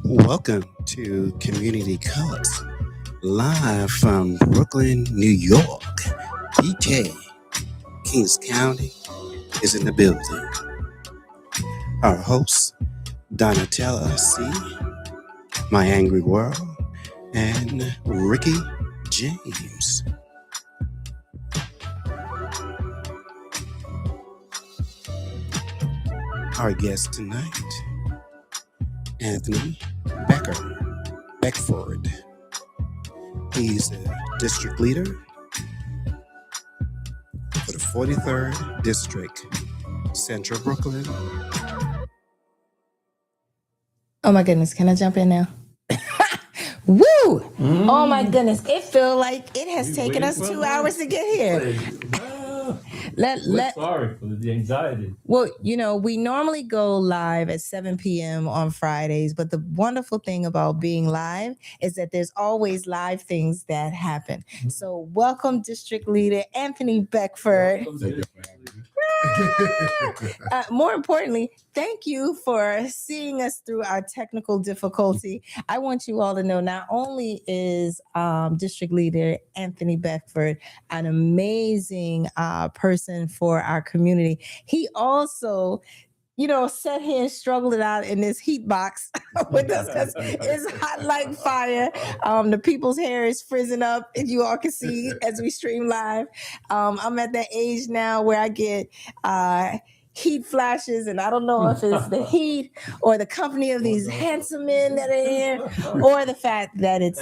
Welcome to Community Cuts, live from Brooklyn, New York. PK, Kings County, is in the building. Our hosts, Donnatella C, My Angry World, and Rickie James. Our guest tonight, Anthony Beckford. He's a district leader for the 43rd District, Central Brooklyn. Oh my goodness, can I jump in now? Woo! Oh my goodness, it feels like it has taken us 2 hours to get here. Sorry for the anxiety. Well, we normally go live at 7 p.m. on Fridays, but the wonderful thing about being live is that there's always live things that happen. So welcome, District Leader Anthony Beckford. More importantly, thank you for seeing us through our technical difficulty. I want you all to know not only is District Leader Anthony Beckford an amazing person for our community, he also sat here and struggled it out in this heat box with us because it's hot like fire. The people's hair is frizzing up, and you all can see as we stream live. I'm at that age now where I get heat flashes, and I don't know if it's the heat or the company of these handsome men that are here, or the fact that it's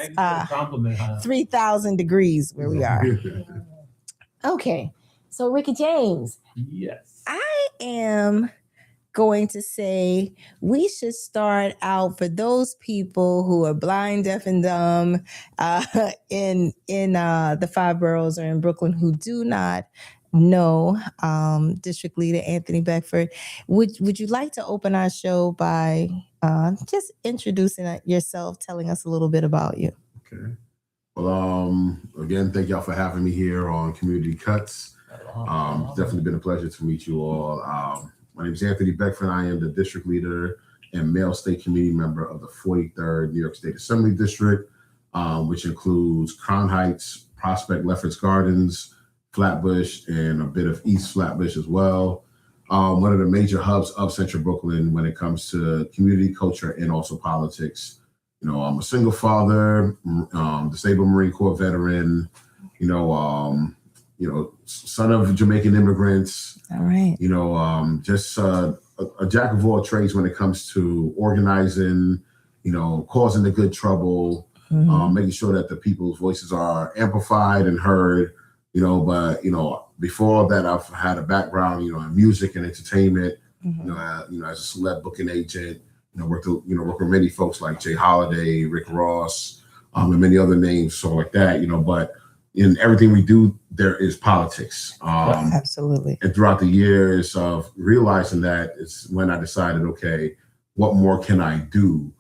3,000 degrees where we are. Okay, so Rickie James. Yes. I am going to say we should start out for those people who are blind, deaf, and dumb in the 5 boroughs or in Brooklyn who do not know District Leader Anthony Beckford. Would you like to open our show by just introducing yourself, telling us a little bit about you? Okay. Well, again, thank y'all for having me here on Community Cuts. It's definitely been a pleasure to meet you all. My name is Anthony Beckford. I am the district leader and male state committee member of the 43rd New York State Assembly District, which includes Crown Heights, Prospect, Lefferts Gardens, Flatbush, and a bit of East Flatbush as well. One of the major hubs of Central Brooklyn when it comes to community, culture, and also politics. I'm a single father, disabled Marine Corps veteran, son of Jamaican immigrants. All right. Just a jack of all trades when it comes to organizing, causing the good trouble, making sure that the people's voices are amplified and heard, but before that, I've had a background, in music and entertainment, as a celeb booking agent, worked with many folks like Jay Holiday, Rick Ross, and many other names, so like that, but in everything we do, there is politics. Absolutely. And throughout the years of realizing that, it's when I decided, okay, what more can I do?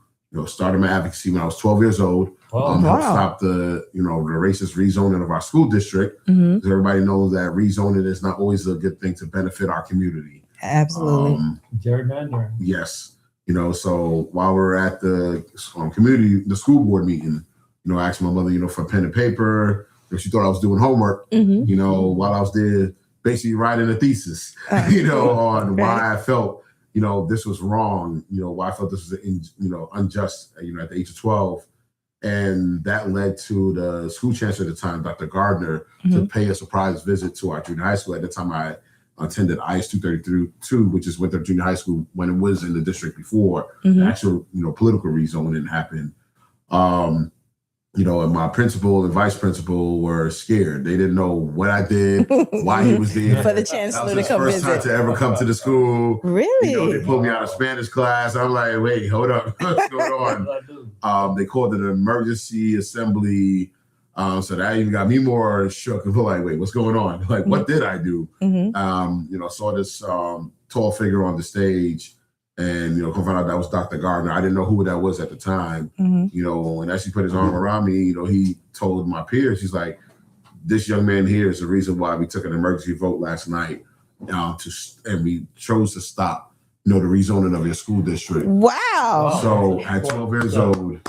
Started my advocacy when I was 12 years old. Helped stop the racist rezoning of our school district. Because everybody knows that rezoning is not always a good thing to benefit our community. Absolutely. Gerrymandering. Yes. So while we're at the school board meeting, I asked my mother, for pen and paper. She thought I was doing homework, while I was there basically writing a thesis, on why I felt, this was wrong, why I felt this was, unjust, at the age of 12. And that led to the school chancellor at the time, Dr. Gardner, to pay a surprise visit to our junior high school. At the time, I attended IS 232, which is Winthrop Junior High School, when it was in the district before the actual, political rezoning happened. And my principal and vice principal were scared. They didn't know what I did, why he was there. For the chancellor to come visit. First time to ever come to the school. Really? They pulled me out of Spanish class. I'm like, wait, hold up. What's going on? They called it an emergency assembly. So that even got me more shook. Like, wait, what's going on? Like, what did I do? Saw this tall figure on the stage. And, come find out that was Dr. Gardner. I didn't know who that was at the time, and as he put his arm around me, he told my peers, he's like, this young man here is the reason why we took an emergency vote last night, and we chose to stop, the rezoning of your school district. Wow. So at 12 years old,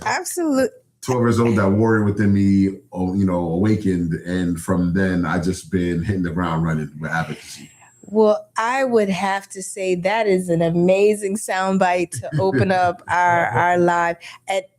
Absolutely. 12 years old, that warrior within me, awakened. And from then, I just been hitting the ground running with advocacy. Well, I would have to say that is an amazing soundbite to open up our live.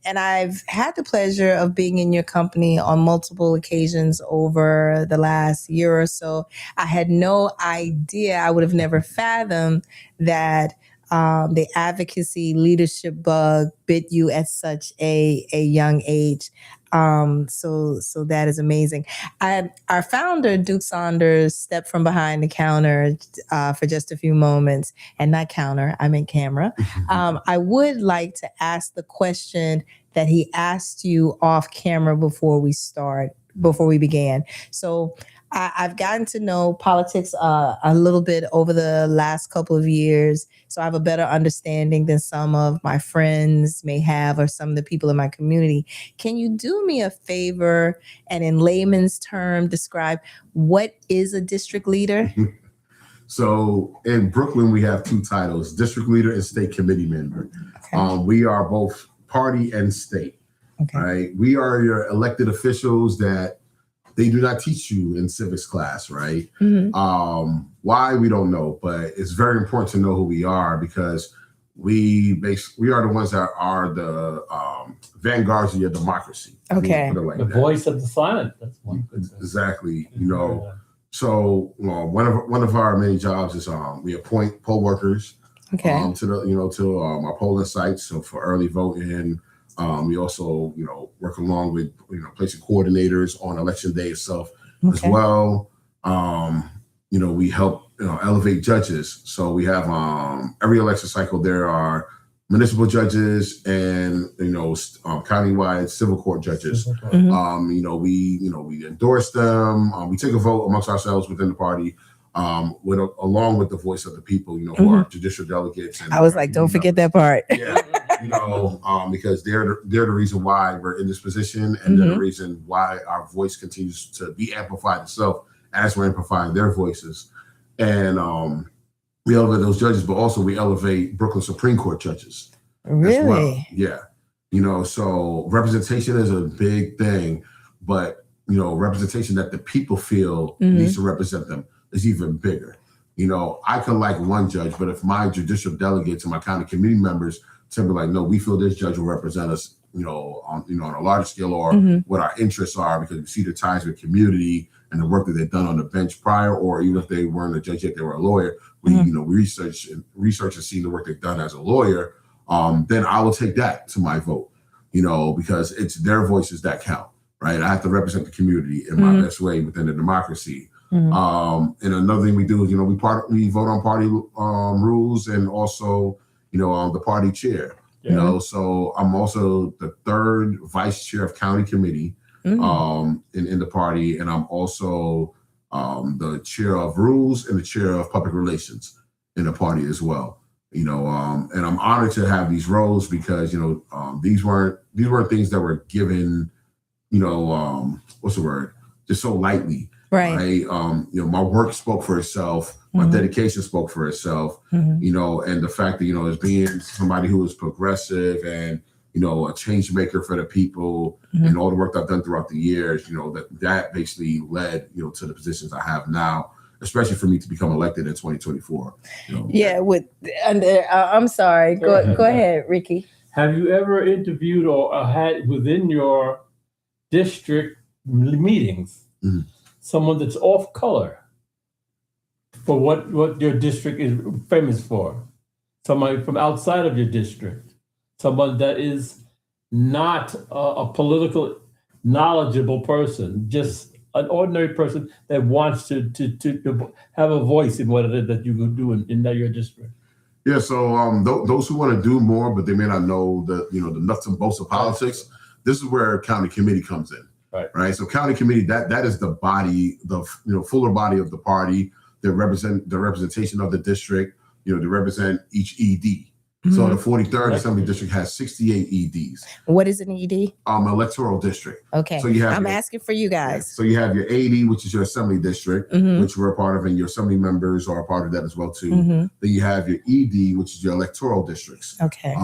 And I've had the pleasure of being in your company on multiple occasions over the last year or so. I had no idea, I would have never fathomed that the advocacy leadership bug bit you at such a young age. So that is amazing. Our founder, Duke Saunders, stepped from behind the counter for just a few moments, and not counter, I meant camera. I would like to ask the question that he asked you off camera before we began. So I've gotten to know politics a little bit over the last couple of years, so I have a better understanding than some of my friends may have or some of the people in my community. Can you do me a favor and in layman's term describe what is a district leader? So in Brooklyn, we have two titles, district leader and state committee member. Okay. We are both party and state. Okay. Right? We are your elected officials that they do not teach you in civics class, right? Mm-hmm. Why, we don't know, but it's very important to know who we are because we are the ones that are the vanguards of your democracy. Okay. The voice of the silent. That's one good thing. Exactly. So one of our main jobs is we appoint poll workers. Okay. To our polling sites. So for early voting. We also, work along with, placing coordinators on election day itself as well. We help, elevate judges. So we have every election cycle, there are municipal judges and, countywide civil court judges. Mm-hmm. We endorse them. We take a vote amongst ourselves within the party. Along with the voice of the people, who are judicial delegates. And, I was like, don't forget that part. Yeah, because they're the reason why we're in this position, and they're the reason why our voice continues to be amplified itself as we're amplifying their voices. And we elevate those judges, but also we elevate Brooklyn Supreme Court judges. Really? As well. Yeah. So representation is a big thing, but representation that the people feel needs to represent them is even bigger. I could like one judge, but if my judicial delegates and my county committee members tell me like, no, we feel this judge will represent us, on a larger scale, or what our interests are, because we see the ties with community and the work that they've done on the bench prior, or even if they weren't a judge yet, they were a lawyer. We, research and see the work they've done as a lawyer. Then I will take that to my vote, because it's their voices that count, right? I have to represent the community in my best way within the democracy. And another thing we do is, we vote on party rules, and also, the party chair. So I'm also the third vice chair of county committee in the party, and I'm also the chair of rules and the chair of public relations in the party as well. And I'm honored to have these roles because these weren't things that were given, what's the word? Just so lightly. Right. My work spoke for itself. My dedication spoke for itself. And the fact that, as being somebody who is progressive and, a change maker for the people and all the work I've done throughout the years, that basically led, to the positions I have now, especially for me to become elected in 2024. Yeah. I'm sorry. Go ahead, Rickie. Have you ever interviewed or had within your district meetings someone that's off color for what your district is famous for? Somebody from outside of your district, someone that is not a political knowledgeable person, just an ordinary person that wants to have a voice in what it is that you do in your district. Yeah, so those who want to do more, but they may not know the nuts and bolts of politics. This is where county committee comes in. Right. So county committee, that is the body, the fuller body of the party that represent the representation of the district, to represent each ED. So the 43rd Assembly District has 68 EDs. What is an ED? Electoral district. Okay. So you have I'm asking for you guys. So you have your AD, which is your Assembly District, Mhm. which we're a part of, and your Assembly members are a part of that as well too. Mhm. Then you have your ED, which is your electoral districts. Okay.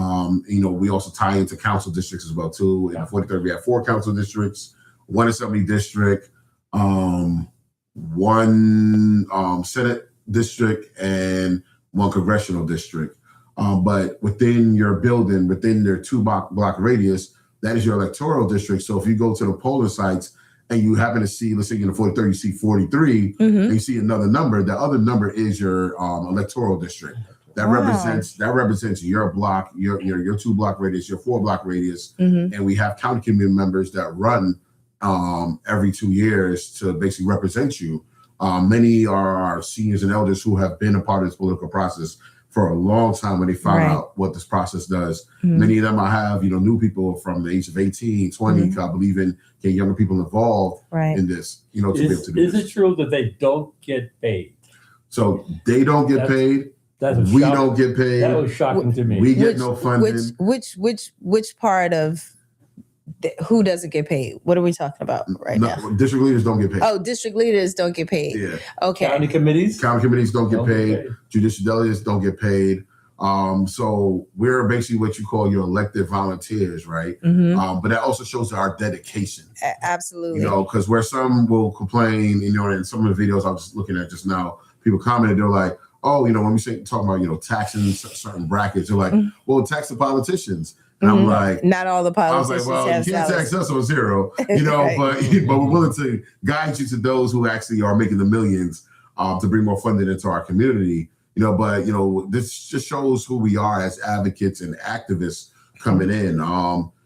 We also tie into council districts as well too. In the 43rd, we have 4 council districts, 1 Assembly district, 1 Senate district, and 1 congressional district. But within your building, within their 2-block radius, that is your electoral district. So if you go to the polling sites and you happen to see, let's say in the 43rd, you see 43, and you see another number, the other number is your electoral district. That represents your block, your 2-block radius, your 4-block radius. And we have county committee members that run every 2 years to basically represent you. Many are our seniors and elders who have been a part of this political process for a long time when they found out what this process does. Many of them I have, new people from the age of 18, 20, I believe in getting younger people involved in this, to be able to do this. Is it true that they don't get paid? So they don't get paid. We don't get paid. That was shocking to me. We get no funding. Which part of who doesn't get paid? What are we talking about now? District leaders don't get paid. Oh, district leaders don't get paid. Yeah. Okay. County committees don't get paid. Judicial delegates don't get paid. So we're basically what you call your elected volunteers, right? But that also shows our dedication. Absolutely. Because where some will complain, in some of the videos I was looking at just now, people commented, they're like, oh, when we talk about, taxing certain brackets, they're like, well, tax the politicians. And I'm like, not all the politicians. I was like, well, you can't tax us on zero, but we're willing to guide you to those who actually are making the millions to bring more funding into our community. But this just shows who we are as advocates and activists coming in.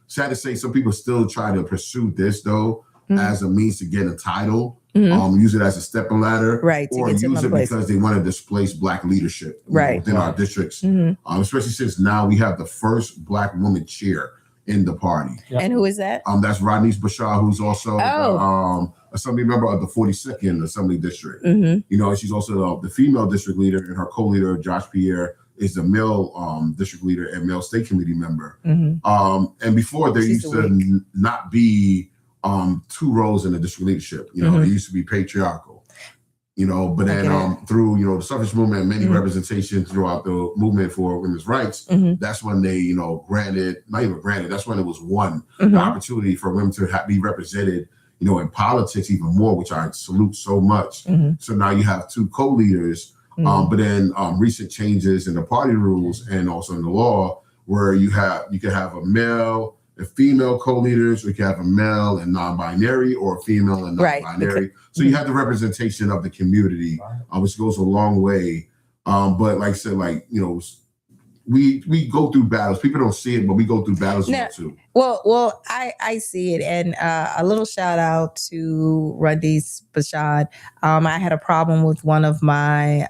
Sad to say, some people still try to pursue this though as a means to get a title. Use it as a stepping ladder, or use it because they want to displace Black leadership within our districts. Especially since now we have the first Black woman chair in the party. And who is that? That's Rodney's Bashar, who's also the, Assembly member of the 42nd Assembly District. She's also the female district leader, and her co-leader, Josh Pierre, is the male district leader and male state committee member. And before there used to not be 2 roles in the district leadership. It used to be patriarchal. But then through the suffrage movement and many representation throughout the movement for women's rights, that's when they that's when it was won the opportunity for women to be represented in politics even more, which I salute so much. So now you have 2 co-leaders, but then recent changes in the party rules and also in the law where you can have a male and female co-leaders, or you can have a male and non-binary or a female and non-binary. So you have the representation of the community, which goes a long way. But like I said, we go through battles. People don't see it, but we go through battles too. Well, I see it, and a little shout out to Radis Bashad. I had a problem with one of my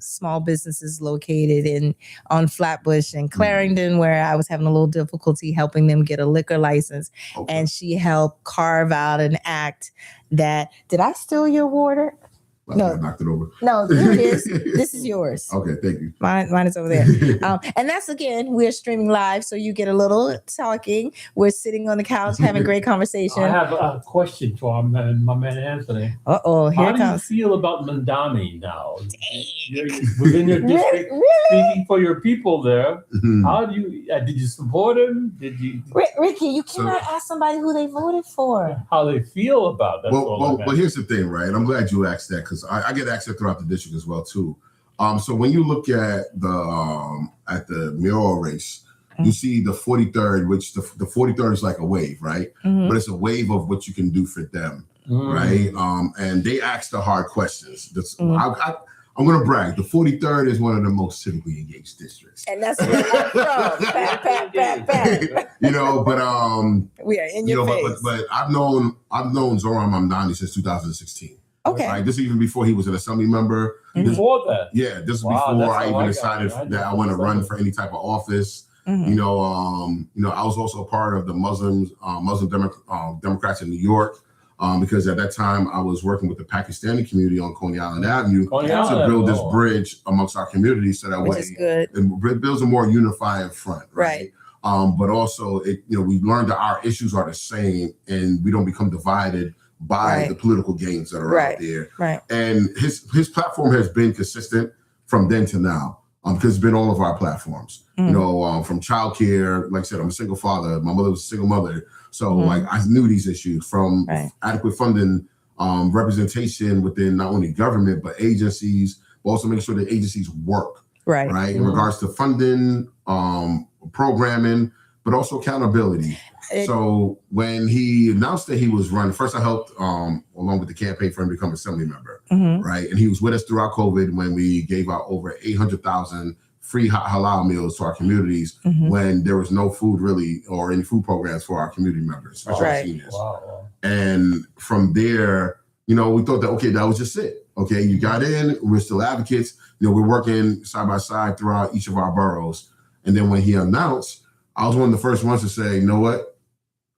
small businesses located on Flatbush and Clarendon, where I was having a little difficulty helping them get a liquor license, and she helped carve out an act that. Did I steal your water? No, I knocked it over. No, here it is. This is yours. Okay, thank you. Mine is over there. And that's, again, we're streaming live, so you get a little talking. We're sitting on the couch having great conversation. I have a question for my man Anthony. Uh-oh, here it comes. How do you feel about Mandami now? Within your district, speaking for your people there, how do you, did you support him? Did you? Rickie, you cannot ask somebody who they voted for. How they feel about that. Well, here's the thing, right? I'm glad you asked that, because I get access throughout the district as well too. So when you look at the mayoral race, you see the 43rd, which the 43rd is like a wave, right? But it's a wave of what you can do for them, right? And they ask the hard questions. I'm going to brag. The 43rd is one of the most civically engaged districts. And that's where I'm from. Pat. But we are in your face. But I've known Zoran Mamdani since 2016. Okay. Right? This is even before he was an assembly member. Before that? Yeah, this is before I even decided that I want to run for any type of office. I was also a part of the Muslim Democrats in New York. because at that time I was working with the Pakistani community on Coney Island Avenue Coney to Island, build this oh. bridge amongst our community, so that Which way is good. it builds a more unifying front, Right. But also, we learned that our issues are the same, and we don't become divided by Right. the political games that are out there. Right. And his platform has been consistent from then to now, because it's been all of our platforms. Mm. You know, from childcare, like I said, I'm a single father. My mother was a single mother, so Mhm. like I knew these issues from Right. adequate funding, representation within not only government but agencies, but also making sure that agencies work. Right. Right. In Mhm. regards to funding, programming, but also accountability. So when he announced that he was running, first I helped along with the campaign for him to become assembly member, Mhm. right? And he was with us throughout COVID when we gave out over 800,000 free halal meals to our communities Mhm. when there was no food really or any food programs for our community members, especially our Right. seniors. Wow. And from there, we thought that, okay, that was just it. Okay, you got in, we're still advocates. We're working side by side throughout each of our boroughs. And then when he announced, I was one of the first ones to say, you know what,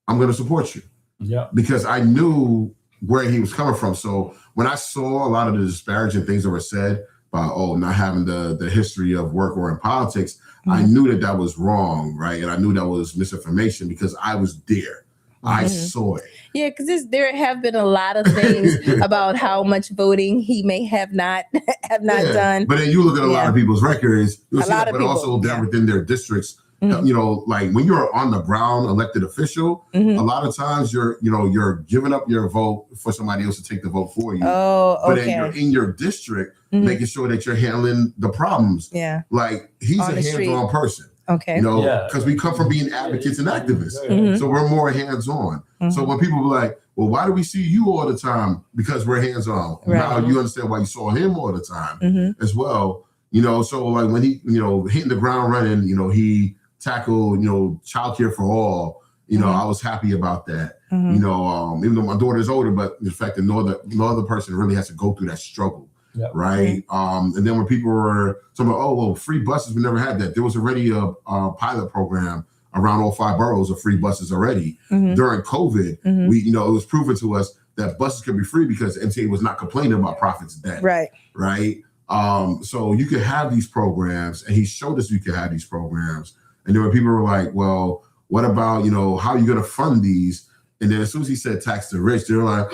I'm going to support you. Yeah. Because I knew where he was coming from. So when I saw a lot of the disparaging things that were said about, not having the history of work or in politics, I knew that was wrong, right? And I knew that was misinformation because I was there. I saw it. Yeah, because there have been a lot of things about how much voting he may have not done. But then you look at a lot of people's records, you'll see that, but also they're within their districts. Like when you're on the ground elected official, a lot of times you're giving up your vote for somebody else to take the vote for you. Oh, okay. But then you're in your district making sure that you're handling the problems. Yeah. Like he's On a the street. hands-on person. Okay. Because we come from being advocates and activists. So we're more hands-on. So when people be like, well, why do we see you all the time? Because we're hands-on. Right. Now you understand why you saw him all the time as well. So like when he, hitting the ground running, he tackled, childcare for all. I was happy about that. Even though my daughter's older, but the fact that no other person really has to go through that struggle. Yep. Right. And then when people were talking about, free buses, we never had that. There was already a pilot program around all 5 boroughs of free buses already. During COVID, we, it was proven to us that buses could be free because MTA was not complaining about profits then. Right. Right. So you could have these programs, and he showed us you could have these programs. And then when people were like, well, what about, how are you going to fund these? And then as soon as he said tax the rich, they're like,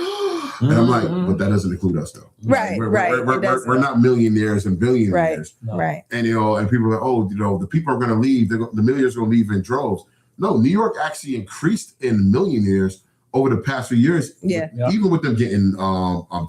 and I'm like, but that doesn't include us though. Right, We're not millionaires and billionaires. Right. And, and people are like, the people are going to leave. The millionaires are going to leave in droves. No, New York actually increased in millionaires over the past few years. Yeah. Even with them getting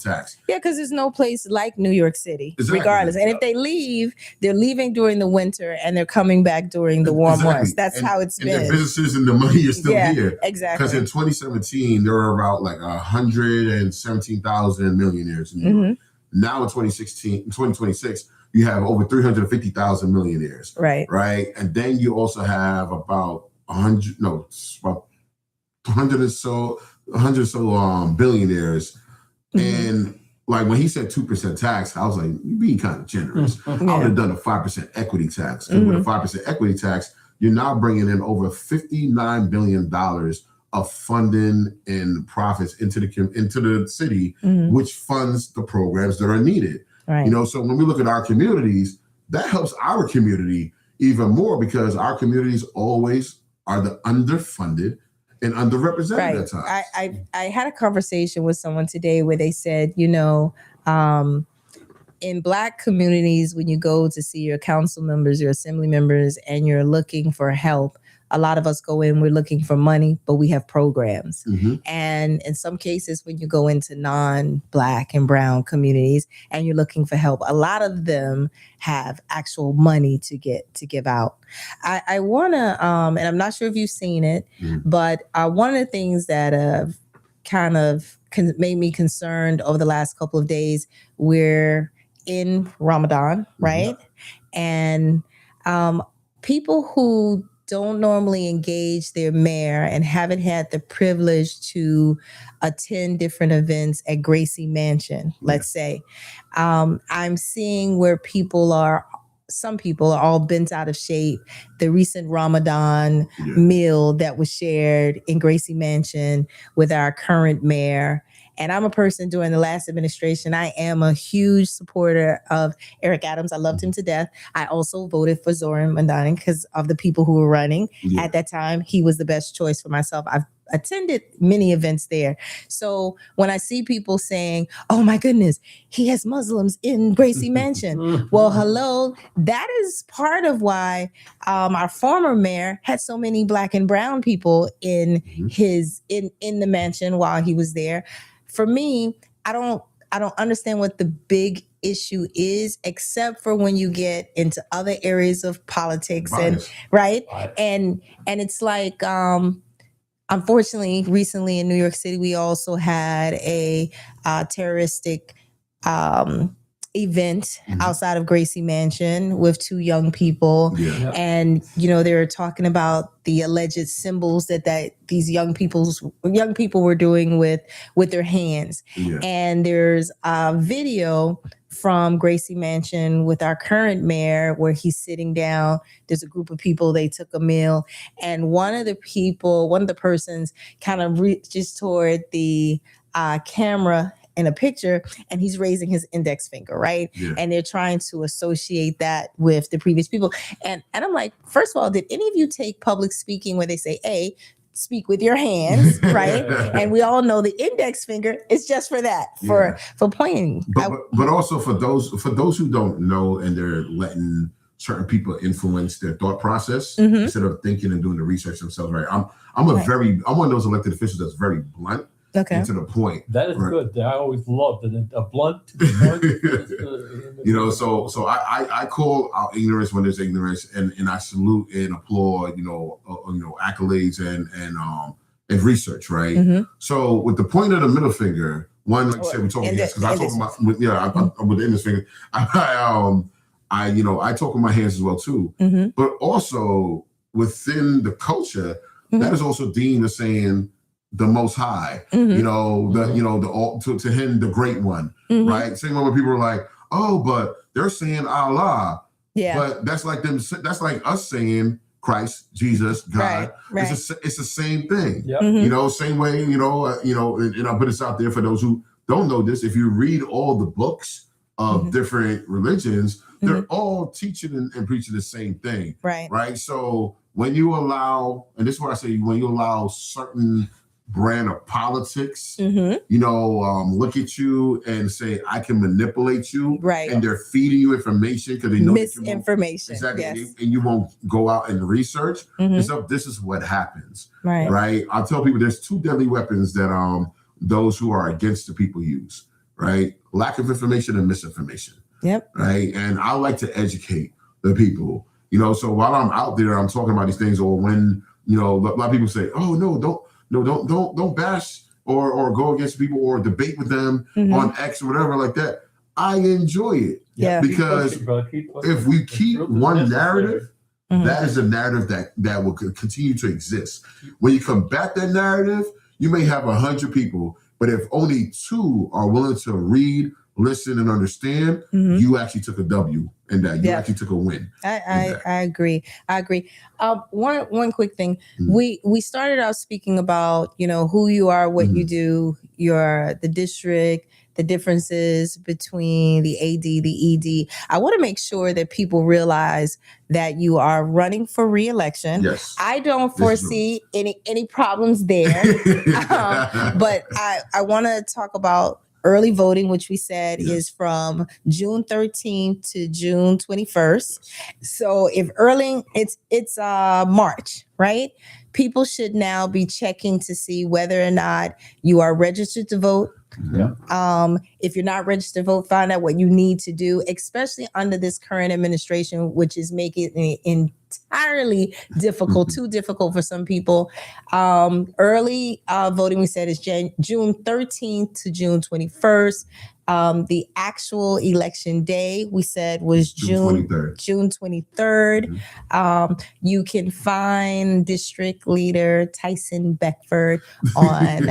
taxed. Yeah, because there's no place like New York City, Exactly. regardless. And if they leave, they're leaving during the winter and they're coming back during the warm months. That's how it's been. And the businesses and the money is still here. Exactly. Because in 2017, there were about like 117,000 millionaires in New York. Now in 2026, you have over 350,000 millionaires. Right. Right. And then you also have about 100 or so billionaires. And like when he said 2% tax, I was like, you're being kind of generous. I would have done a 5% equity tax. And with a 5% equity tax, you're now bringing in over $59 billion of funding and profits into the city, which funds the programs that are needed. Right. So when we look at our communities, that helps our community even more because our communities always are the underfunded and underrepresented at times. I had a conversation with someone today where they said, in Black communities, when you go to see your council members, your assembly members, and you're looking for help, a lot of us go in, we're looking for money, but we have programs. And in some cases, when you go into non-Black and brown communities and you're looking for help, a lot of them have actual money to give out. I want to, and I'm not sure if you've seen it, but one of the things that kind of made me concerned over the last couple of days, we're in Ramadan, right? And people who don't normally engage their mayor and haven't had the privilege to attend different events at Gracie Mansion, let's say. I'm seeing where people are some people are all bent out of shape. The recent Ramadan meal that was shared in Gracie Mansion with our current mayor. And I'm a person during the last administration. I am a huge supporter of Eric Adams. I loved him to death. I also voted for Zoran Mandani because of the people who were running at that time. He was the best choice for myself. I've attended many events there. So when I see people saying, oh my goodness, he has Muslims in Gracie Mansion. Well, hello, that is part of why our former mayor had so many Black and brown people in in the mansion while he was there. For me, I don't understand what the big issue is, except for when you get into other areas of politics and and it's like unfortunately, recently in New York City, we also had a terroristic event outside of Gracie Mansion with 2 young people. And, you know, they were talking about the alleged symbols that these young people were doing with their hands. And there's a video from Gracie Mansion with our current mayor where he's sitting down. There's a group of people, they took a meal, and one of the persons kind of reaches toward the camera in a picture, and he's raising his index finger, right? And they're trying to associate that with the previous people. And I'm like, first of all, did any of you take public speaking where they say, speak with your hands, right? And we all know the index finger is just for that, for pointing. But also for those who don't know and they're letting certain people influence their thought process instead of thinking and doing the research themselves, right? I'm one of those elected officials that's very blunt. And to the point. That is good. I always loved it. A blunt. You know, so I call out ignorance when there's ignorance, and I salute and applaud, accolades and research, right? So with the point of the middle finger, one, like you said, we're talking because I talk about with the index finger. I talk with my hands as well too. But also within the culture, that is also deemed as saying the Most High, to him, the Great One, right? Same when people are like, oh, but they're saying Allah, but that's like them. That's like us saying Christ, Jesus, God. It's the same thing, same way, and I'll put this out there for those who don't know this. If you read all the books of different religions, they're all teaching and preaching the same thing, right? So when you allow, and this is what I say, when you allow certain brand of politics, look at you and say, I can manipulate you, and they're feeding you information because they know misinformation, and you won't go out and research. And so this is what happens, right? I'll tell people there's 2 deadly weapons that those who are against the people use, right? Lack of information and misinformation, right? And I like to educate the people, so while I'm out there, I'm talking about these things, or when a lot of people say, oh no, don't bash or go against people or debate with them on X or whatever like that. I enjoy it because if we keep one narrative, that is a narrative that will continue to exist. When you combat that narrative, you may have 100 people, but if only 2 are willing to read, listen, and understand, you actually took a W in that. You actually took a win. I agree. One quick thing. We started out speaking about, who you are, what you do, the district, the differences between the AD, the ED. I want to make sure that people realize that you are running for re-election. Yes. I don't foresee any problems there. But I want to talk about early voting, which we said is from June 13th to June 21st. So if it's March, right? People should now be checking to see whether or not you are registered to vote. If you're not registered to vote, find out what you need to do, especially under this current administration, which is making it entirely difficult, too difficult for some people. Early voting, we said, is June 13th to June 21st. The actual election day, we said, was June 23rd. You can find District Leader Tyson Beckford on,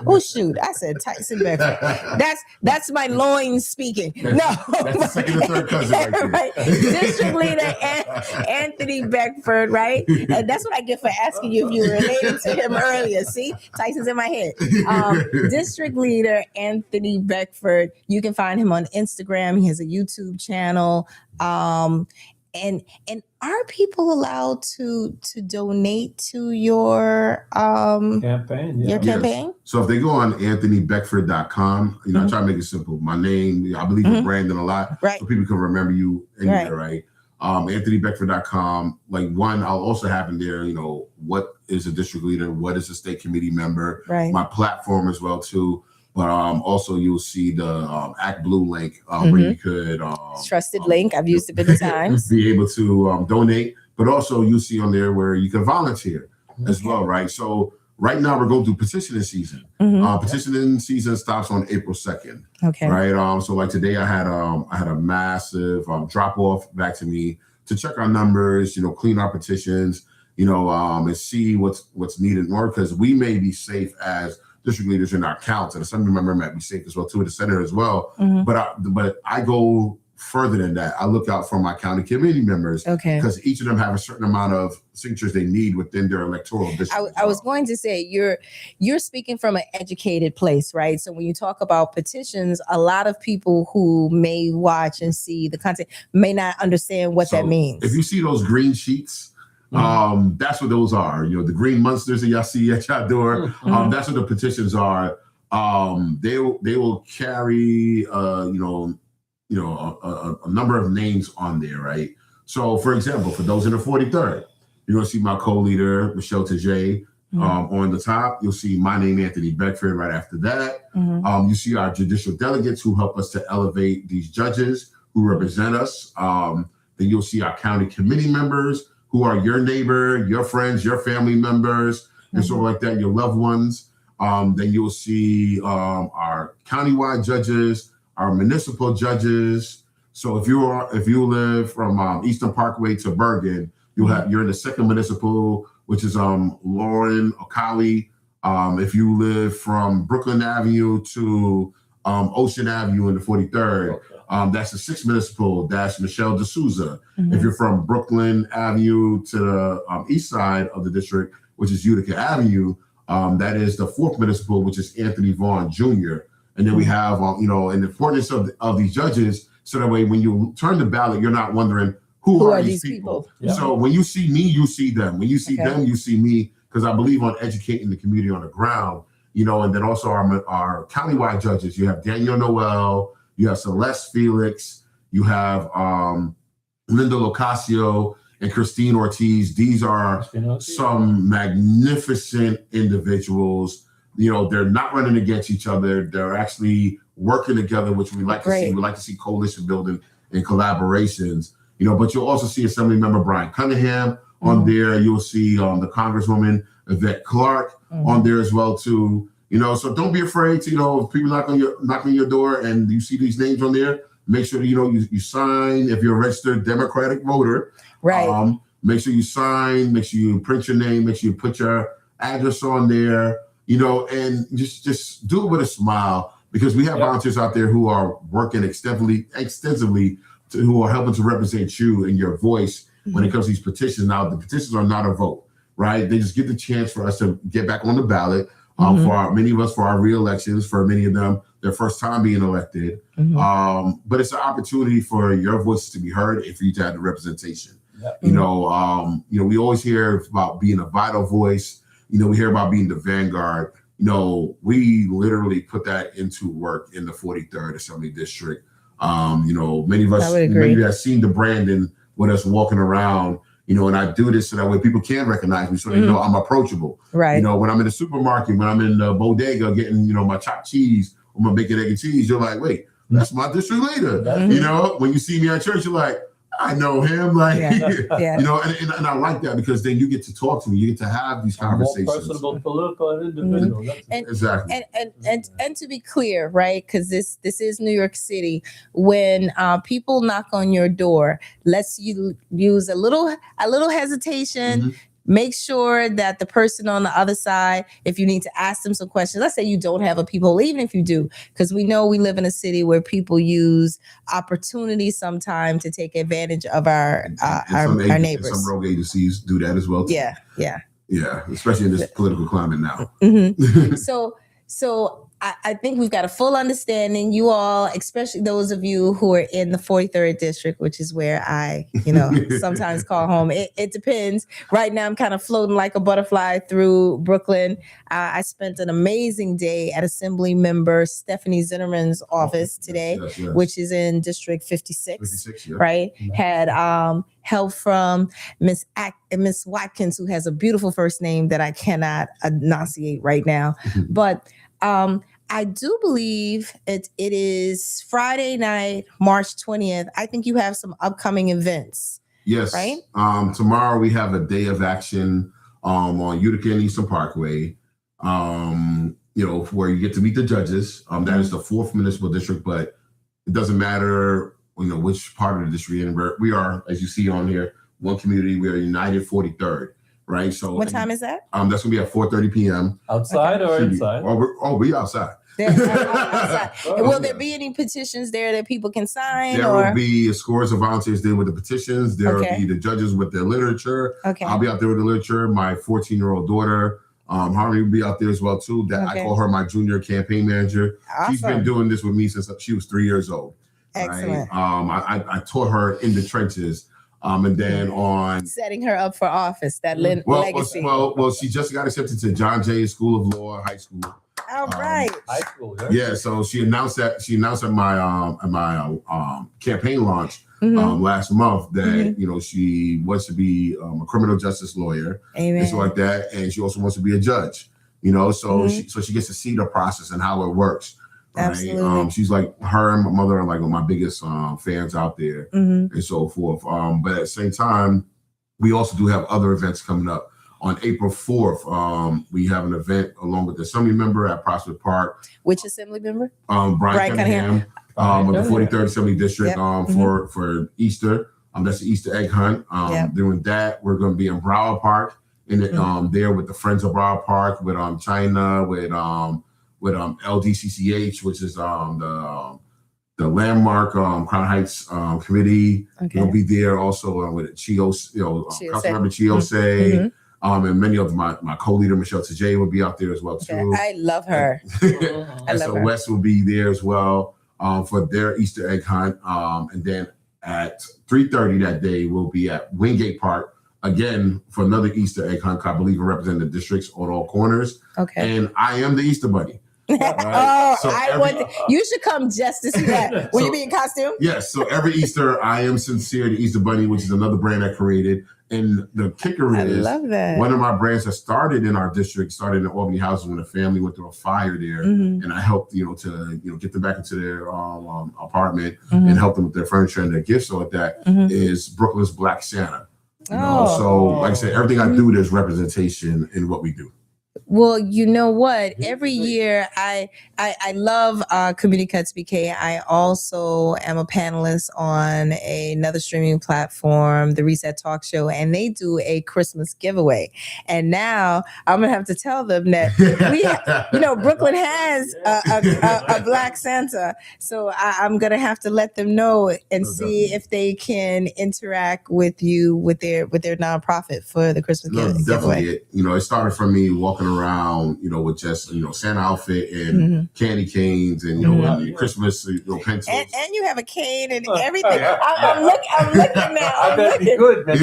oh shoot, I said Tyson Beckford. That's my loins speaking. No. That's the second or third cousin right there. District Leader Anthony Beckford, right? And that's what I get for asking you if you were related to him earlier. See, Tyson's in my head. District Leader Anthony Beckford. You can find him on Instagram. He has a YouTube channel. And are people allowed to donate to your campaign? Yeah. Your campaign? Yes. So if they go on anthonybeckford.com, I try to make it simple. My name, I believe in branding a lot, right, so people can remember you anywhere, right? anthonybeckford.com. Like, one, I'll also have in there, what is a district leader, what is a state committee member, right, my platform as well too. But also you'll see the Act Blue link where you could trusted link. I've used it many times. Be able to donate, but also you'll see on there where you can volunteer as well, right? So right now we're going through petitioning season. Petitioning season stops on April 2nd. Okay. Right. So like today I had a massive drop off back to me to check our numbers, clean our petitions, and see what's needed more, because we may be safe as district leaders in our counts, and some member might be safe as well too, at the center as well. But I go further than that. I look out for my county committee members, because each of them have a certain amount of signatures they need within their electoral district. I was going to say, you're speaking from an educated place, right? So when you talk about petitions, a lot of people who may watch and see the content may not understand what that means. If you see those green sheets, that's what those are. The green monsters that y'all see at your door. That's what the petitions are. They will carry a number of names on there, right? So, for example, for those in the 43rd, you're going to see my co-leader Michelle Tajay on the top. You'll see my name, Anthony Beckford, right after that. You see our judicial delegates who help us to elevate these judges who represent us. Then you'll see our county committee members, who are your neighbor, your friends, your family members, and sort of like that, your loved ones. Then you'll see our countywide judges, our municipal judges. So if you live from Eastern Parkway to Bergen, you're in the second municipal, which is Lauren Okali. If you live from Brooklyn Avenue to Ocean Avenue in the 43rd, that's the sixth municipal. That's Michelle D'Souza. If you're from Brooklyn Avenue to the east side of the district, which is Utica Avenue, that is the fourth municipal, which is Anthony Vaughn Jr. And then we have, and the importance of these judges, so that way when you turn the ballot, you're not wondering who are these people. Yeah. So when you see me, you see them. When you see them, you see me, because I believe on educating the community on the ground. And then also our countywide judges. You have Daniel Noel, you have Celeste Felix, you have Linda Locasio and Christine Ortiz. These are some magnificent individuals. They're not running against each other. They're actually working together, which we like to see. We like to see coalition building and collaborations. But you'll also see Assembly Member Brian Cunningham on there. You'll see the Congresswoman Yvette Clark on there as well too. So don't be afraid to, if people knock on your door and you see these names on there, make sure that, you sign. If you're a registered Democratic voter, right? Make sure you sign, make sure you print your name, make sure you put your address on there, and just do it with a smile, because we have volunteers out there who are working extensively who are helping to represent you and your voice when it comes to these petitions. Now, the petitions are not a vote, right? They just get the chance for us to get back on the ballot. For many of us, for our re-elections, for many of them, their first time being elected. But it's an opportunity for your voices to be heard and for you to have the representation. We always hear about being a vital voice. We hear about being the vanguard. We literally put that into work in the 43rd Assembly District. Many of us maybe have seen the branding with us walking around. And I do this so that way people can recognize me, so they know I'm approachable. Right. When I'm in the supermarket, when I'm in the bodega getting, my chopped cheese or my bacon, egg, and cheese, you're like, wait, that's my district leader. When you see me at church, you're like, I know him, like, Yeah. you know, and I like that because then you get to talk to me, you get to have these conversations. More personable, political, and individual. Exactly. And to be clear, right? Because this is New York City. When people knock on your door, let's use a little hesitation. Make sure that the person on the other side, if you need to ask them some questions, let's say you don't have a peephole, even if you do, because we know we live in a city where people use opportunities sometimes to take advantage of our neighbors. Some rogue agencies do that as well too. Yeah, especially in this political climate now. So I think we've got a full understanding. You all, especially those of you who are in the 43rd district, which is where I, sometimes call home. It depends. Right now, I'm kind of floating like a butterfly through Brooklyn. I spent an amazing day at Assembly Member Stephanie Zinnerman's office today, which is in District 56, right? Had help from Miss Watkins, who has a beautiful first name that I cannot enunciate right now, but I do believe it is Friday night, March 20th. I think you have some upcoming events. Yes. Right? Tomorrow we have a day of action on Utica and Eastern Parkway, where you get to meet the judges. That is the 4th municipal district, but it doesn't matter, which part of the district. We are, as you see on here, one community. We are United 43rd. Right. So what time is that? That's gonna be at 4:30 p.m. Outside or inside? We outside. Outside. Will there be any petitions there that people can sign? There will be scores of volunteers there with the petitions. There will be the judges with their literature. Okay. I'll be out there with the literature. My 14-year-old daughter, Harmony, will be out there as well too. I call her my junior campaign manager. Awesome. She's been doing this with me since she was 3 years old. Excellent. Right? I taught her in the trenches. And then on setting her up for office, that legacy. Well, she just got accepted to John Jay School of Law High School. All right. High school. Yeah. So she announced at my campaign launch last month that she wants to be a criminal justice lawyer and stuff like that, and she also wants to be a judge. So she gets to see the process and how it works. Right? Absolutely. She's like, her and my mother are like my biggest fans out there and so forth. But at the same time, we also do have other events coming up. On April 4th, we have an event along with the Assembly Member at Prospect Park. Which Assembly Member? Brian Cunningham of the 43rd Assembly District for Easter. That's the Easter egg hunt. Doing that, we're going to be in Broward Park there with the Friends of Broward Park, with China, with LDCCH, which is the landmark Crown Heights committee. We'll be there also with Chios, Councilmember Chiose, and many of my co-leader Michelle Tajay will be out there as well too. I love her. So Wes will be there as well for their Easter egg hunt. And then at 3:30 that day, we'll be at Wingate Park again for another Easter egg hunt. I believe we represent the districts on all corners. And I am the Easter Bunny. Right? You should come just to see that. Will you be in costume? Yes. So every Easter, I am Sincere, the Easter Bunny, which is another brand I created. And the kicker is, love that. One of my brands that started in our district, started in Albany Housing when a family went through a fire there, and I helped to get them back into their apartment and help them with their furniture and their gifts. So that is Brooklyn's Black Santa. So like I said, everything I do, there's representation in what we do. Well, you know what? Every year I love Community Cuts BK. I also am a panelist on another streaming platform, the Reset Talk Show, and they do a Christmas giveaway. And now I'm gonna have to tell them that Brooklyn has a Black Santa. So I'm gonna have to let them know and see if they can interact with you with their nonprofit for the Christmas giveaway. Definitely. It started from me walking around, with just Santa outfit and candy canes and Christmas pencils. And you have a cane and everything. I'm looking now. I'm looking good, man.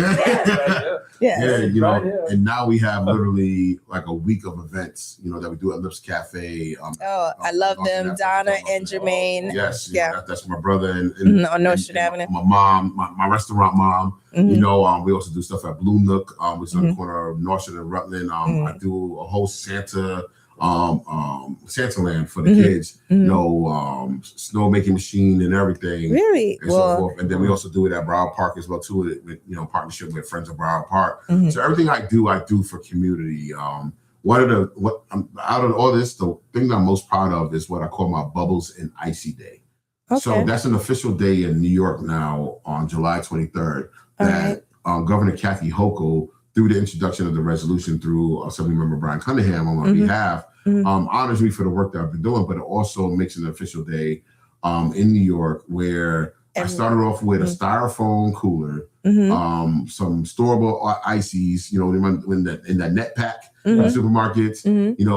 And now we have literally like a week of events, that we do at Lips Cafe. I love them, Donna and Jermaine. Yes, that's my brother and on North Street Avenue. My mom, my restaurant mom. We also do stuff at Blue Nook, which is on the corner of North Street and Rutland. I do a whole Santa Santaland for the kids, snow making machine and everything. Really? And so forth. And then we also do it at Broward Park as well too, with partnership with Friends of Broward Park. So everything I do for community. Out of all this, the thing that I'm most proud of is what I call my Bubbles and Icy Day. Okay. So that's an official day in New York now on July 23rd that Governor Kathy Hochul, through the introduction of the resolution through Assembly Member Brian Cunningham on my behalf, honors me for the work that I've been doing, but it also makes an official day in New York where I started off with a styrofoam cooler, some storable ices, in that net pack in supermarkets,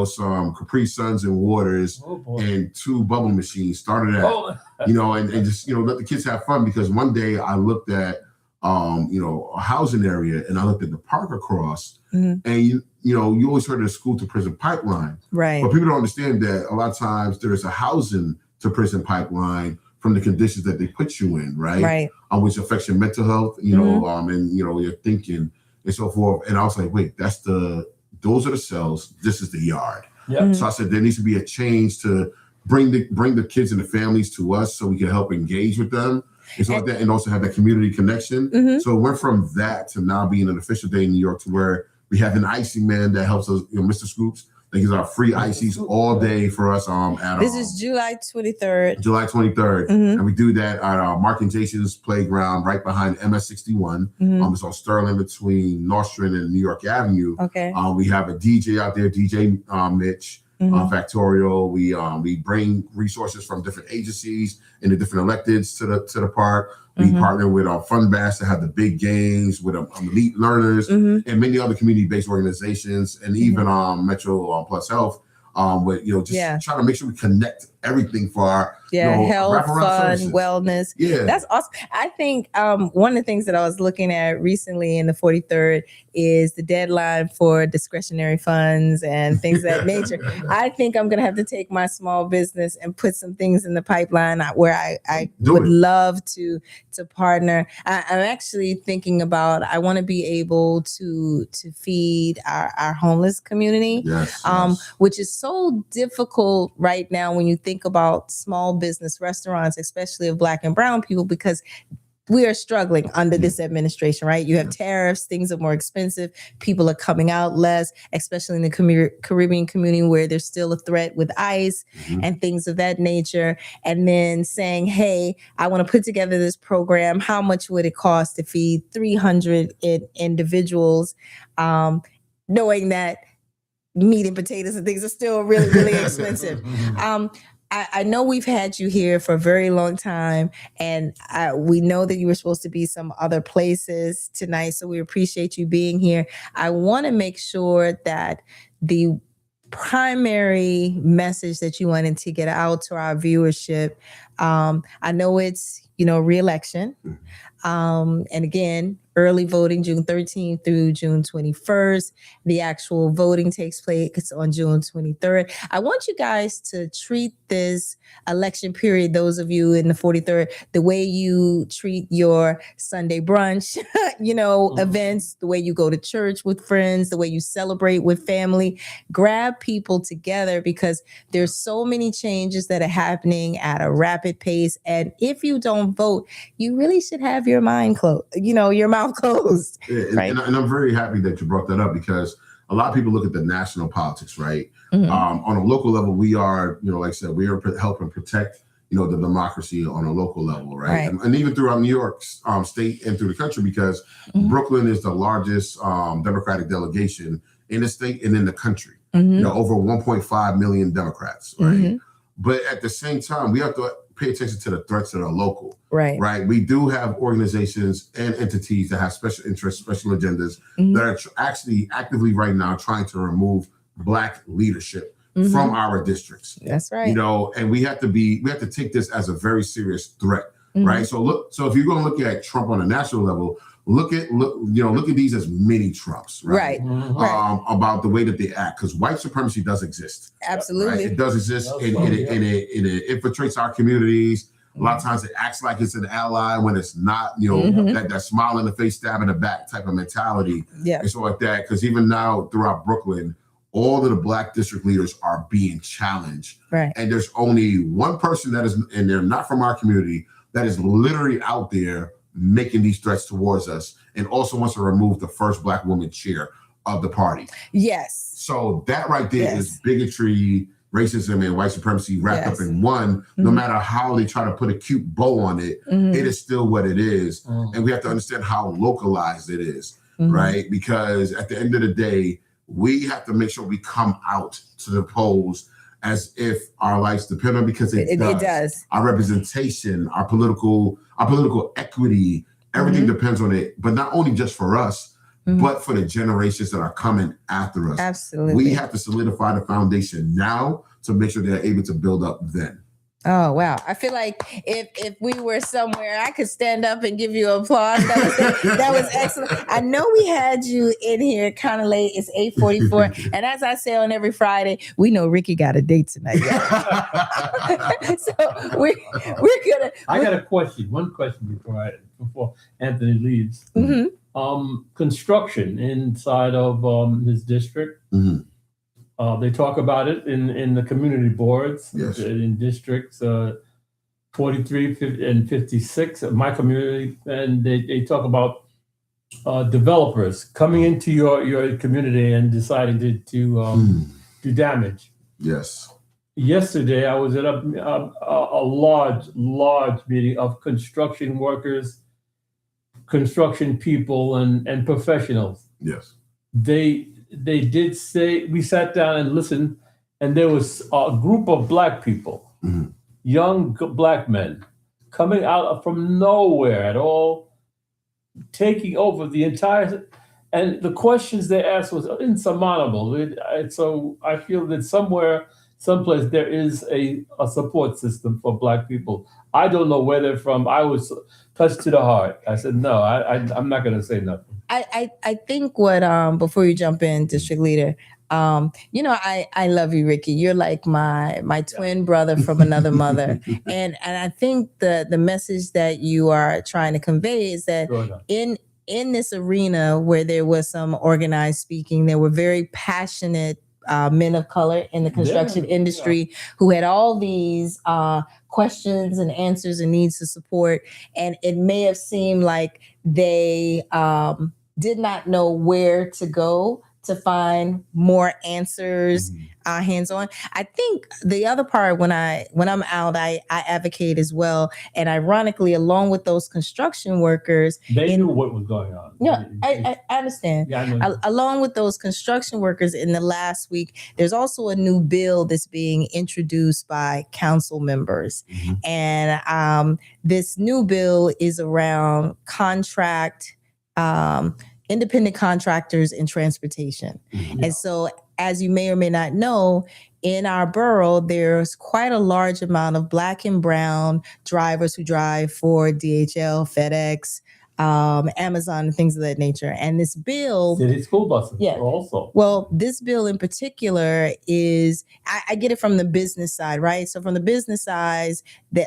some Capri Suns and waters, and 2 bubble machines. Started at, and just let the kids have fun, because one day I looked at a housing area and I looked at the park across, and you always heard of the school to prison pipeline, right? But people don't understand that a lot of times there is a housing to prison pipeline from the conditions that they put you in, right? Which affects your mental health, and your thinking and so forth. And I was like, wait, those are the cells. This is the yard. So I said there needs to be a change to bring the kids and the families to us so we can help engage with them. It's like that, and also have that community connection. So it went from that to now being an official day in New York, to where we have an icy man that helps us, Mr. Scoops. That gives out free ices all day for us. This is July 23rd. July 23rd, and we do that at Mark and Jason's playground right behind MS61. It's on Sterling between Nostrand and New York Avenue. Okay. We have a DJ out there, DJ Mitch. Factorial. We bring resources from different agencies and the different electeds to the park. We partner with Fund Bash to have the big games with elite learners and many other community-based organizations, and even Metro Plus Health. With trying to make sure we connect everything for our health, fun, services. Wellness. Yeah, that's awesome. I think one of the things that I was looking at recently in the 43rd is the deadline for discretionary funds and things of that nature. I think I'm going to have to take my small business and put some things in the pipeline where I would love to partner. I'm actually thinking about, I want to be able to feed our homeless community, which is so difficult right now when you think about small business restaurants, especially of Black and brown people, because we are struggling under this administration, right? You have tariffs, things are more expensive, people are coming out less, especially in the Caribbean community where there's still a threat with ICE and things of that nature. And then saying, hey, I want to put together this program. How much would it cost to feed 300 individuals? Knowing that meat and potatoes and things are still really, really expensive. I know we've had you here for a very long time, and we know that you were supposed to be some other places tonight, so we appreciate you being here. I want to make sure that the primary message that you wanted to get out to our viewership, I know it's, re-election. And again, early voting June 13th through June 21st. The actual voting takes place on June 23rd. I want you guys to treat this election period, those of you in the 43rd, the way you treat your Sunday brunch, events, the way you go to church with friends, the way you celebrate with family. Grab people together, because there's so many changes that are happening at a rapid pace. And if you don't vote, you really should have your mind closed, your mouth closed. Yeah, right? and I'm very happy that you brought that up, because a lot of people look at the national politics, right? On a local level, we are, like I said, we are helping protect, the democracy on a local level, right? And even throughout New York state and through the country, because Brooklyn is the largest Democratic delegation in the state and in the country. Over 1.5 million Democrats, right? But at the same time, we have to pay attention to the threats that are local. Right. We do have organizations and entities that have special interests, special agendas that are actually actively right now trying to remove Black leadership from our districts. That's right. And we have to take this as a very serious threat. Right. So if you're going to look at Trump on a national level, look at these as mini Trumps, right? About the way that they act, because white supremacy does exist. Absolutely, right? It does exist, and it infiltrates our communities. A lot of times, it acts like it's an ally when it's not. That smile in the face, stab in the back type of mentality, and so like that. Because even now, throughout Brooklyn, all of the Black district leaders are being challenged. Right. And there's only one person that is, and they're not from our community, that is literally out there making these threats towards us, and also wants to remove the first Black woman chair of the party. Yes. So that right there is bigotry, racism, and white supremacy wrapped up in one. No matter how they try to put a cute bow on it, it is still what it is. And we have to understand how localized it is, right? Because at the end of the day, we have to make sure we come out to the polls as if our lives depend on, because it does. Our representation, our political equity, everything depends on it. But not only just for us, but for the generations that are coming after us. Absolutely. We have to solidify the foundation now to make sure they're able to build up then. Oh, wow. I feel like if we were somewhere, I could stand up and give you applause. That was excellent. I know we had you in here kind of late. It's 8:44. And as I say on every Friday, we know Rickie got a date tonight. So we're gonna. I got a question. One question before Anthony leaves. Construction inside of his district. They talk about it in the community boards in districts 43 and 56 of my community, and they talk about developers coming into your community and deciding to do damage. Yes. Yesterday, I was at a large meeting of construction workers, construction people, and professionals. Yes. They did say, we sat down and listened, and there was a group of Black people, young Black men, coming out from nowhere at all, taking over the entire, and the questions they asked was insurmountable. So I feel that someplace there is a support system for Black people. I don't know where they're from. I was touched to the heart. I said, no, I'm not going to say nothing. I think what before you jump in, District Leader, I love you, Rickie. You're like my twin brother from another mother, and I think the message that you are trying to convey is that in this arena where there was some organized speaking, there were very passionate men of color in the construction industry who had all these questions and answers and needs to support, and it may have seemed like they did not know where to go to find more answers hands-on. I think the other part, when I'm out, I advocate as well. And ironically, along with those construction workers, they knew what was going on. Yeah, I understand. Yeah, I know. Along with those construction workers, in the last week, there's also a new bill that's being introduced by council members. And this new bill is around independent contractors in transportation. And so, as you may or may not know, in our borough, there's quite a large amount of Black and brown drivers who drive for DHL, FedEx, Amazon, and things of that nature. And this bill, city school buses, also. Well, this bill in particular is, I get it from the business side, right? So from the business side, they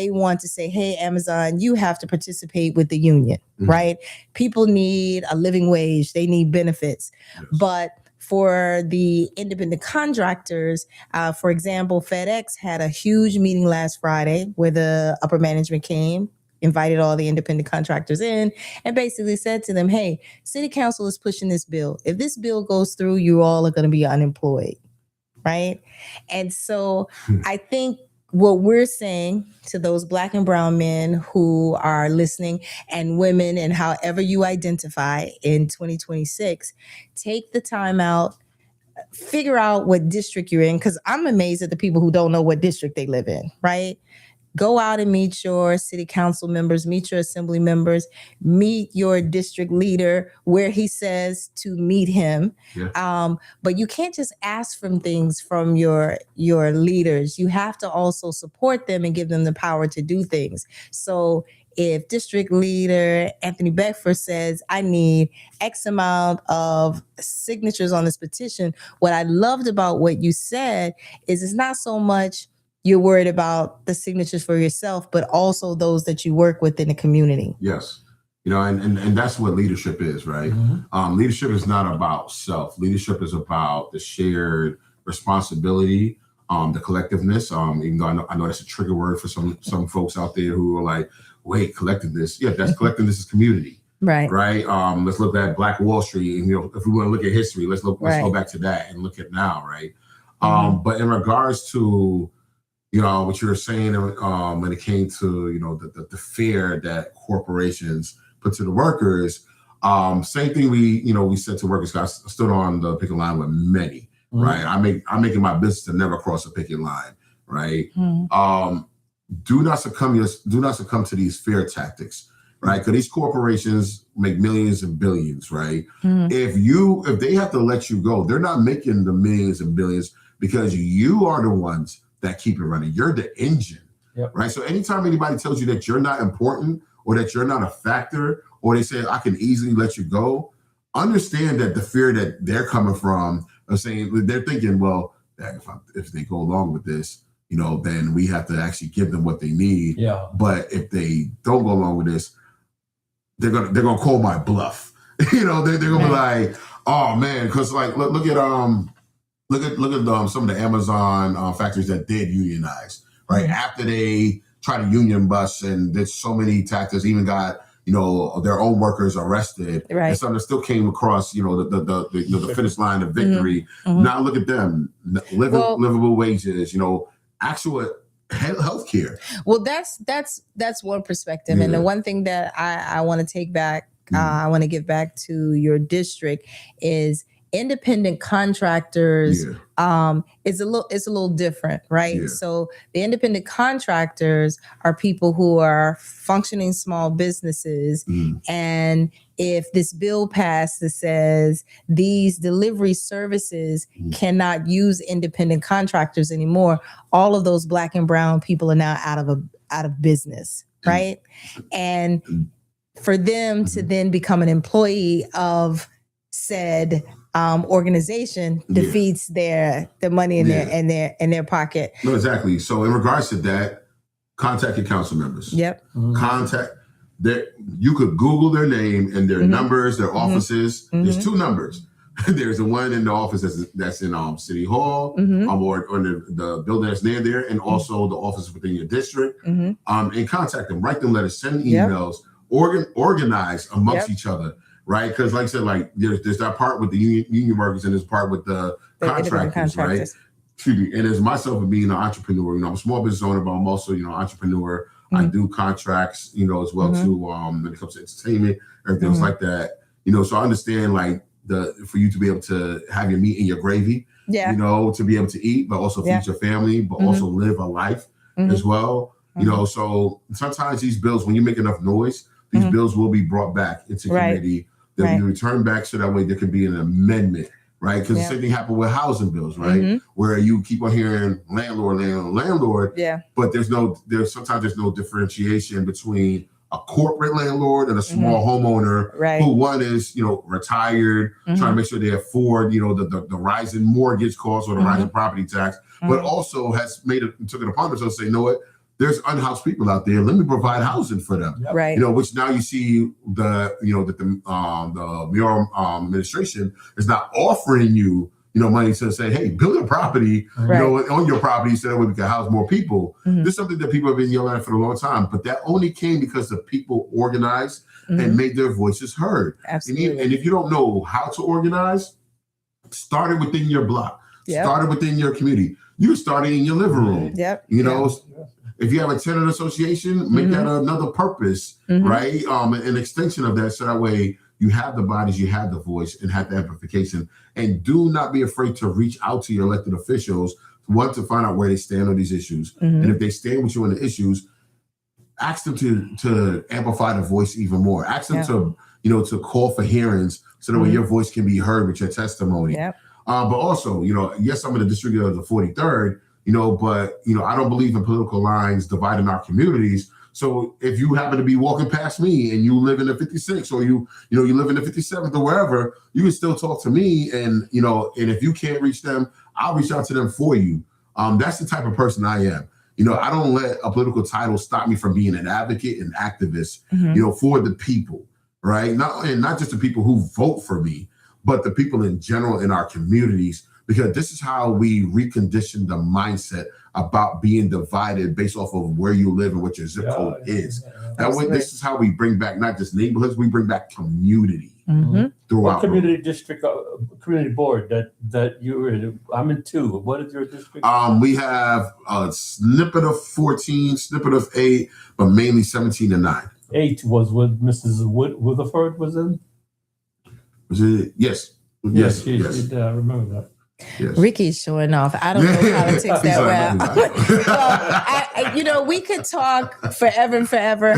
want to say, hey, Amazon, you have to participate with the union, right? People need a living wage. They need benefits. But for the independent contractors, for example, FedEx had a huge meeting last Friday where the upper management came, invited all the independent contractors in, and basically said to them, hey, city council is pushing this bill. If this bill goes through, you all are going to be unemployed, right? And so I think what we're saying to those Black and brown men who are listening, and women, and however you identify in 2026, take the time out, figure out what district you're in, because I'm amazed at the people who don't know what district they live in, right? Go out and meet your city council members, meet your assembly members, meet your district leader where he says to meet him. But you can't just ask for things from your leaders. You have to also support them and give them the power to do things. So if District Leader Anthony Beckford says, I need X amount of signatures on this petition, what I loved about what you said is it's not so much you're worried about the signatures for yourself, but also those that you work with in the community. Yes. You know, and that's what leadership is, right? Leadership is not about self. Leadership is about the shared responsibility, the collectiveness. Even though I know that's a trigger word for some folks out there who are like, wait, collectiveness. Yeah, that's collectiveness is community. Right. Let's look at Black Wall Street. And, you know, if we want to look at history, let's go back to that and look at now, right? But in regards to, you know, what you were saying when it came to, you know, the fear that corporations put to the workers, same thing we said to workers. I stood on the picket line with many, right? I'm making my business to never cross a picket line, right? Do not succumb to these fear tactics, right? Because these corporations make millions and billions, right? If they have to let you go, they're not making the millions and billions because you are the ones that keep it running. You're the engine, right? So anytime anybody tells you that you're not important or that you're not a factor, or they say, I can easily let you go, understand that the fear that they're coming from of saying, they're thinking, well, if they go along with this, you know, then we have to actually give them what they need. Yeah. But if they don't go along with this, they're gonna call my bluff. You know, they're gonna be like, oh man, because like look at some of the Amazon factories that did unionize, right? After they tried to union bust and did so many tactics, even got, you know, their own workers arrested, and some that still came across, you know, the finish line of victory. Now look at them, livable wages, you know, actual health care. Well, that's one perspective, and the one thing that I want to take back, I want to give back to your district is independent contractors. It's a little different, right? So the independent contractors are people who are functioning small businesses, and if this bill passed that says these delivery services cannot use independent contractors anymore, all of those Black and brown people are now out of business, right? And for them to then become an employee of said organization defeats the money in their pocket. No, exactly. So in regards to that, contact your council members. Contact that you could Google their name and their numbers, their offices. There's two numbers. There's the one in the office that's in City Hall, or the building that's near there, and also the office within your district. And contact them, write them letters, send emails, organize amongst each other. Right, because like I said, like there's that part with the union workers and there's part with the contractors, right? Excuse me. And as myself being an entrepreneur, you know, I'm a small business owner, but I'm also, you know, entrepreneur. I do contracts, you know, as well too. When it comes to entertainment, everything like that, you know. So I understand like for you to be able to have your meat and your gravy, you know, to be able to eat, but also feed your family, but also live a life as well, you know. So sometimes these bills, when you make enough noise, these bills will be brought back into committee. They'll be returned back so that way there can be an amendment, right? Because the same thing happened with housing bills, right? Where you keep on hearing landlord, but sometimes there's no differentiation between a corporate landlord and a small homeowner who one is, you know, retired, trying to make sure they afford, you know, the rising mortgage costs or the rising property tax, but also took it upon themselves to say, you know what? There's unhoused people out there. Let me provide housing for them. Right. You know, which now you see the mayoral administration is not offering you, you know, money to say, hey, build a property, you know, on your property so that way we can house more people. This is something that people have been yelling at for a long time, but that only came because the people organized and made their voices heard. Absolutely. And if you don't know how to organize, start it within your block. Start it within your community. You start it in your living room. You know, if you have a tenant association, make that another purpose, right? An extension of that, so that way you have the bodies, you have the voice, and have the amplification. And do not be afraid to reach out to your elected officials, to find out where they stand on these issues. And if they stand with you on the issues, ask them to amplify the voice even more. Ask them to, you know, to call for hearings so that way your voice can be heard with your testimony. But also, you know, yes, I'm in the district of the 43rd, you know, but, you know, I don't believe in political lines dividing our communities. So if you happen to be walking past me and you live in the 56 or you live in the 57th or wherever, you can still talk to me. And, you know, and if you can't reach them, I'll reach out to them for you. That's the type of person I am. You know, I don't let a political title stop me from being an advocate and activist, you know, for the people. right? Not just the people who vote for me, but the people in general in our communities, because this is how we recondition the mindset about being divided based off of where you live and what your zip code is. That way, this is how we bring back not just neighborhoods, we bring back community throughout. What community district, community board that you're in? I'm in 2. What is your district? We have a snippet of 14, snippet of 8, but mainly 17 and 9. 8 was what Mrs. Rutherford was in? Was it? Yes. Yes. She I remember that. Yes. Rickie's showing off. I don't know politics that well. Well, we could talk forever and forever.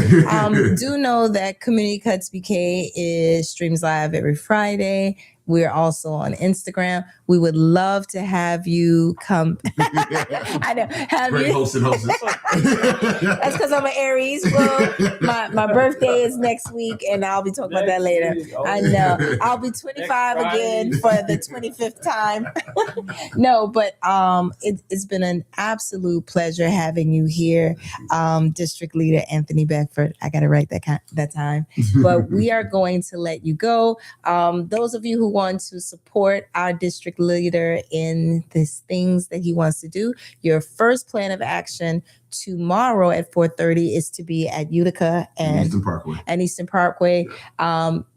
Do know that Community Cuts BK streams live every Friday. We're also on Instagram. We would love to have you come. I know. Great hosting. That's because I'm an Aries. Well, my birthday is next week, and I'll be talking about that later. I know. I'll be 25 again for the 25th time. No, but it's been an absolute pleasure having you here, District Leader Anthony Beckford. I got to write that time. But we are going to let you go. Those of you who want to support our district leader in these things that he wants to do, your first plan of action tomorrow at 4:30 is to be at Utica and Eastern Parkway.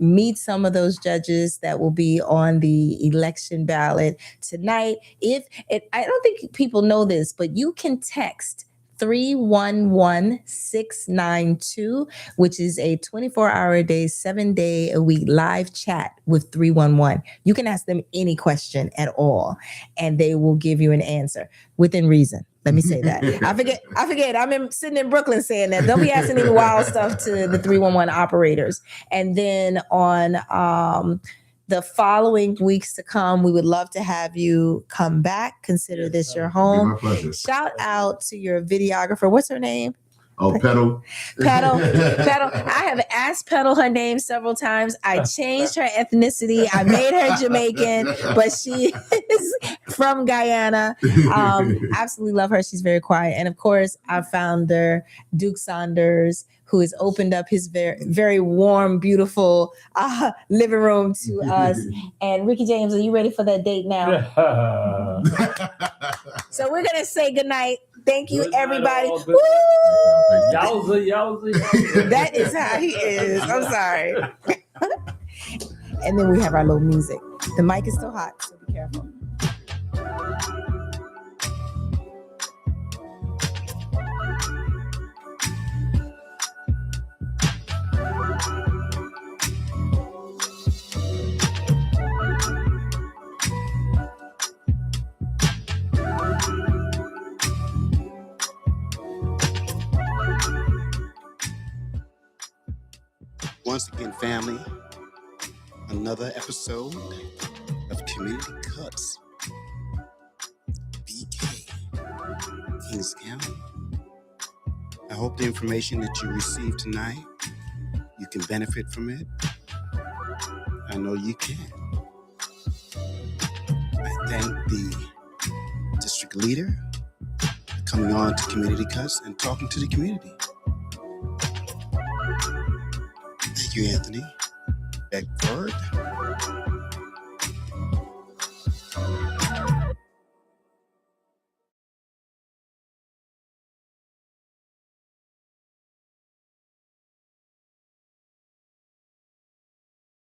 Meet some of those judges that will be on the election ballot tonight. I don't think people know this, but you can text 311-692, which is a 24-hour a day, 7-day a week live chat with 311. You can ask them any question at all, and they will give you an answer within reason. Let me say that. I forget. I'm sitting in Brooklyn saying that. Don't be asking any wild stuff to the 311 operators. And then on the following weeks to come, we would love to have you come back. Consider this your home. My pleasure. Shout out to your videographer. What's her name? Oh, Petal. Petal. I have asked Petal her name several times. I changed her ethnicity. I made her Jamaican, but she is from Guyana. Absolutely love her. She's very quiet. And of course, our founder, Duke Saunders, who has opened up his very, very warm, beautiful living room to us. And Rickie James, are you ready for that date now? So we're going to say goodnight. Thank you, everybody. Woo! Yowza. That is how he is. I'm sorry. And then we have our little music. The mic is still hot, so be careful. Once again, family, another episode of Community Cuts BK, Kings County. I hope the information that you received tonight, you can benefit from it. I know you can. I thank the district leader for coming on to Community Cuts and talking to the community. Thank you, Anthony Beckford.